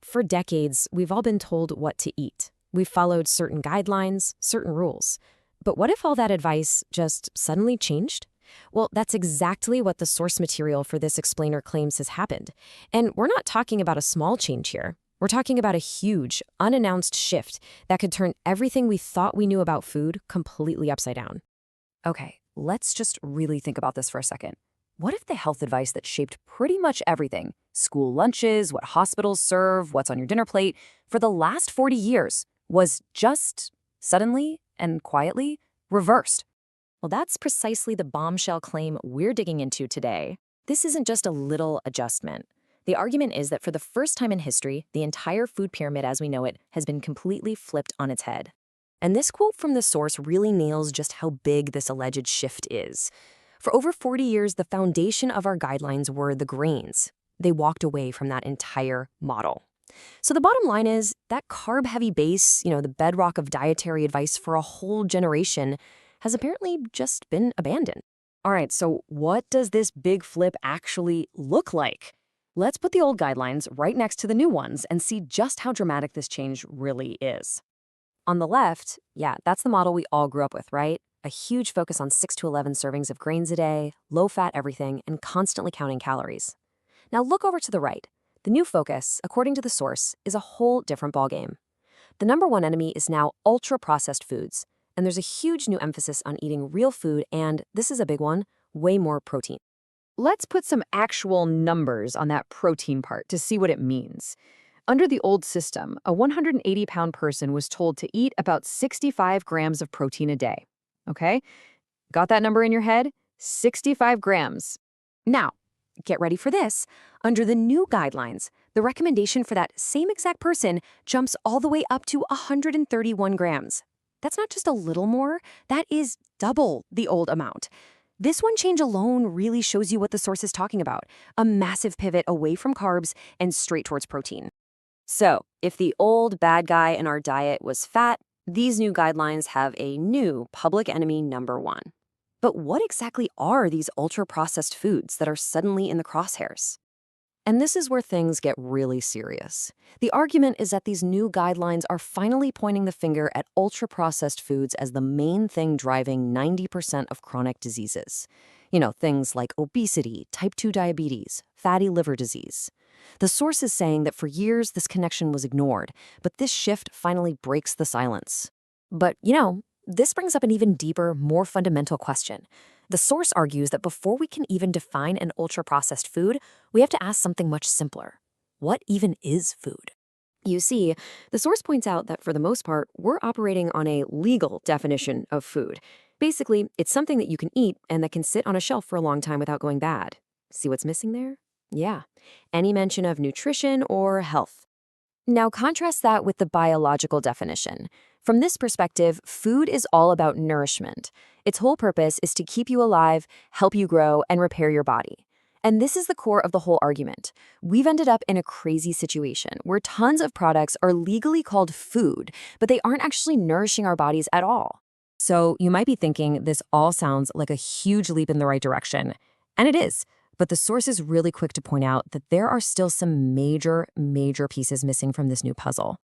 For decades, we've all been told what to eat. We've followed certain guidelines, certain rules. But what if all that advice just suddenly changed? Well, that's exactly what the source material for this explainer claims has happened. And we're not talking about a small change here. We're talking about a huge, unannounced shift that could turn everything we thought we knew about food completely upside down. Okay, let's just really think about this for a second. What if the health advice that shaped pretty much everything, school lunches, what hospitals serve, what's on your dinner plate, for the last 40 years, was just suddenly and quietly reversed? Well, that's precisely the bombshell claim we're digging into today. This isn't just a little adjustment. The argument is that for the first time in history, the entire food pyramid as we know it has been completely flipped on its head. And this quote from the source really nails just how big this alleged shift is. For over 40 years, the foundation of our guidelines were the grains. They walked away from that entire model. So the bottom line is that carb-heavy base, the bedrock of dietary advice for a whole generation, has apparently just been abandoned. All right, so what does this big flip actually look like? Let's put the old guidelines right next to the new ones and see just how dramatic this change really is. On the left, that's the model we all grew up with, right? A huge focus on 6 to 11 servings of grains a day, low-fat everything, and constantly counting calories. Now look over to the right. The new focus, according to the source, is a whole different ballgame. The number one enemy is now ultra-processed foods, and there's a huge new emphasis on eating real food and, this is a big one, way more protein. Let's put some actual numbers on that protein part to see what it means. Under the old system, a 180-pound person was told to eat about 65 grams of protein a day. Okay? Got that number in your head? 65 grams. Now, get ready for this. Under the new guidelines, the recommendation for that same exact person jumps all the way up to 131 grams. That's not just a little more, that is double the old amount. This one change alone really shows you what the source is talking about, a massive pivot away from carbs and straight towards protein. So, if the old bad guy in our diet was fat, these new guidelines have a new public enemy number one. But what exactly are these ultra-processed foods that are suddenly in the crosshairs? And this is where things get really serious. The argument is that these new guidelines are finally pointing the finger at ultra-processed foods as the main thing driving 90% of chronic diseases. Things like obesity, type 2 diabetes, fatty liver disease. The source is saying that for years this connection was ignored, but this shift finally breaks the silence. But, this brings up an even deeper, more fundamental question. The source argues that before we can even define an ultra-processed food, we have to ask something much simpler. What even is food? You see, the source points out that for the most part, we're operating on a legal definition of food. Basically, it's something that you can eat and that can sit on a shelf for a long time without going bad. See what's missing there? Yeah, any mention of nutrition or health. Now contrast that with the biological definition. From this perspective, food is all about nourishment. Its whole purpose is to keep you alive, help you grow, and repair your body. And this is the core of the whole argument. We've ended up in a crazy situation where tons of products are legally called food, but they aren't actually nourishing our bodies at all. So you might be thinking this all sounds like a huge leap in the right direction. And it is. But the source is really quick to point out that there are still some major pieces missing from this new puzzle.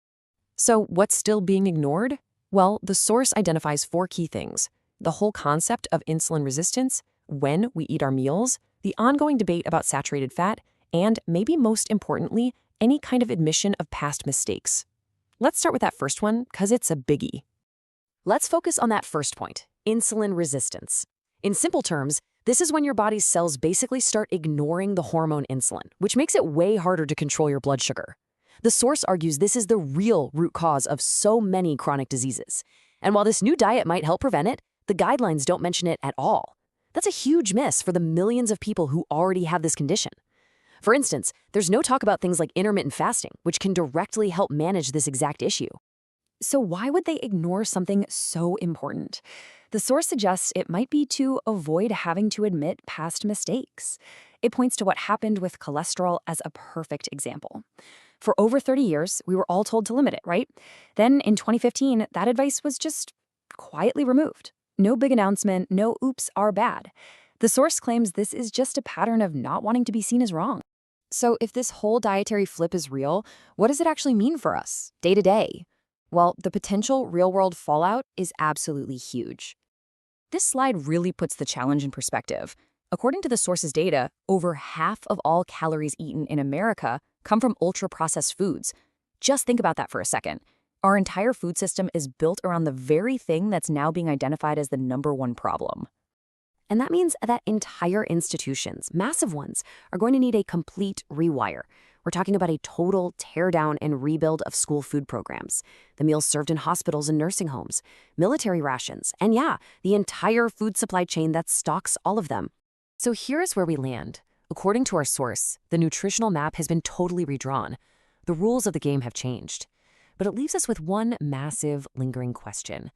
So what's still being ignored? Well, the source identifies 4 key things: the whole concept of insulin resistance, when we eat our meals, the ongoing debate about saturated fat, and maybe most importantly, any kind of admission of past mistakes. Let's start with that first one, because it's a biggie. Let's focus on that first point, insulin resistance. In simple terms, this is when your body's cells basically start ignoring the hormone insulin, which makes it way harder to control your blood sugar. The source argues this is the real root cause of so many chronic diseases. And while this new diet might help prevent it, the guidelines don't mention it at all. That's a huge miss for the millions of people who already have this condition. For instance, there's no talk about things like intermittent fasting, which can directly help manage this exact issue. So why would they ignore something so important? The source suggests it might be to avoid having to admit past mistakes. It points to what happened with cholesterol as a perfect example. For over 30 years, we were all told to limit it, right? Then in 2015, that advice was just quietly removed. No big announcement, no oops are bad. The source claims this is just a pattern of not wanting to be seen as wrong. So if this whole dietary flip is real, what does it actually mean for us, day to day? Well, the potential real-world fallout is absolutely huge. This slide really puts the challenge in perspective. According to the source's data, over half of all calories eaten in America come from ultra-processed foods. Just think about that for a second. Our entire food system is built around the very thing that's now being identified as the #1 problem. And that means that entire institutions, massive ones, are going to need a complete rewire. We're talking about a total teardown and rebuild of school food programs, the meals served in hospitals and nursing homes, military rations, and yeah, the entire food supply chain that stocks all of them. So here's where we land. According to our source, the nutritional map has been totally redrawn. The rules of the game have changed. But it leaves us with one massive, lingering question.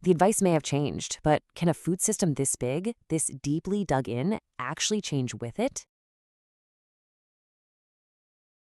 The advice may have changed, but can a food system this big, this deeply dug in, actually change with it?